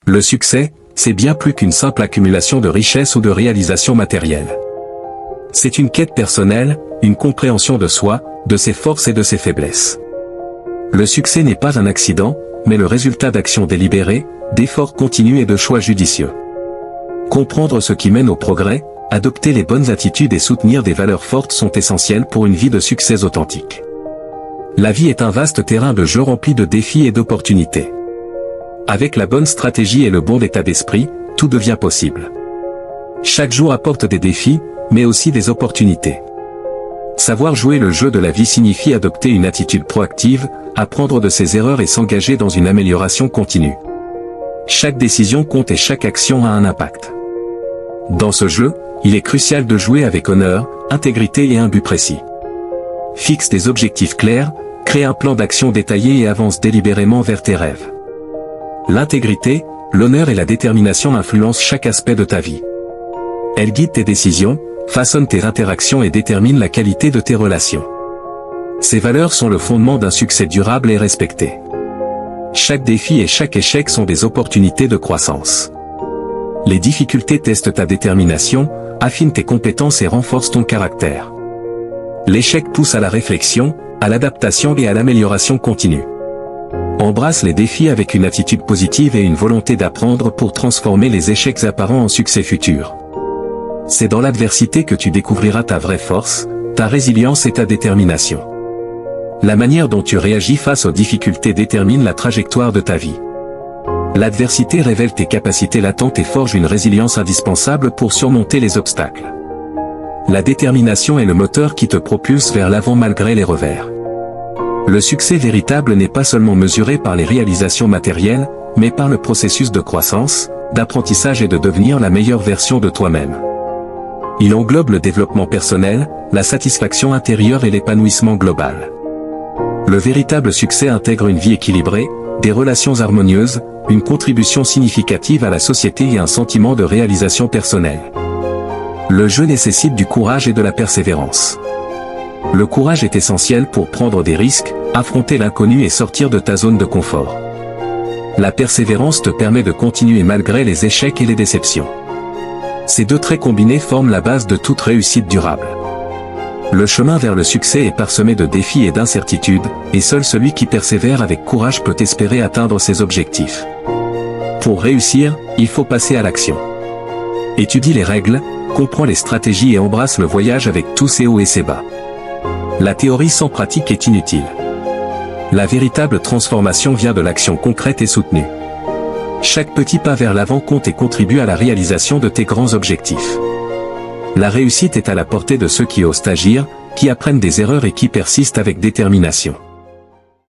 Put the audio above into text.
Le succès, c'est bien plus qu'une simple accumulation de richesses ou de réalisations matérielles. C'est une quête personnelle, une compréhension de soi, de ses forces et de ses faiblesses. Le succès n'est pas un accident, mais le résultat d'actions délibérées, d'efforts continus et de choix judicieux. Comprendre ce qui mène au progrès, adopter les bonnes attitudes et soutenir des valeurs fortes sont essentiels pour une vie de succès authentique. La vie est un vaste terrain de jeu rempli de défis et d'opportunités. Avec la bonne stratégie et le bon état d'esprit, tout devient possible. Chaque jour apporte des défis, mais aussi des opportunités. Savoir jouer le jeu de la vie signifie adopter une attitude proactive, apprendre de ses erreurs et s'engager dans une amélioration continue. Chaque décision compte et chaque action a un impact. Dans ce jeu, il est crucial de jouer avec honneur, intégrité et un but précis. Fixe des objectifs clairs, crée un plan d'action détaillé et avance délibérément vers tes rêves. L'intégrité, l'honneur et la détermination influencent chaque aspect de ta vie. Elles guident tes décisions, façonnent tes interactions et déterminent la qualité de tes relations. Ces valeurs sont le fondement d'un succès durable et respecté. Chaque défi et chaque échec sont des opportunités de croissance. Les difficultés testent ta détermination, affinent tes compétences et renforcent ton caractère. L'échec pousse à la réflexion, à l'adaptation et à l'amélioration continue. Embrasse les défis avec une attitude positive et une volonté d'apprendre pour transformer les échecs apparents en succès futurs. C'est dans l'adversité que tu découvriras ta vraie force, ta résilience et ta détermination. La manière dont tu réagis face aux difficultés détermine la trajectoire de ta vie. L'adversité révèle tes capacités latentes et forge une résilience indispensable pour surmonter les obstacles. La détermination est le moteur qui te propulse vers l'avant malgré les revers. Le succès véritable n'est pas seulement mesuré par les réalisations matérielles, mais par le processus de croissance, d'apprentissage et de devenir la meilleure version de toi-même. Il englobe le développement personnel, la satisfaction intérieure et l'épanouissement global. Le véritable succès intègre une vie équilibrée, des relations harmonieuses, une contribution significative à la société et un sentiment de réalisation personnelle. Le jeu nécessite du courage et de la persévérance. Le courage est essentiel pour prendre des risques, affronter l'inconnu et sortir de ta zone de confort. La persévérance te permet de continuer malgré les échecs et les déceptions. Ces deux traits combinés forment la base de toute réussite durable. Le chemin vers le succès est parsemé de défis et d'incertitudes, et seul celui qui persévère avec courage peut espérer atteindre ses objectifs. Pour réussir, il faut passer à l'action. Étudie les règles, comprends les stratégies et embrasse le voyage avec tous ses hauts et ses bas. La théorie sans pratique est inutile. La véritable transformation vient de l'action concrète et soutenue. Chaque petit pas vers l'avant compte et contribue à la réalisation de tes grands objectifs. La réussite est à la portée de ceux qui osent agir, qui apprennent des erreurs et qui persistent avec détermination.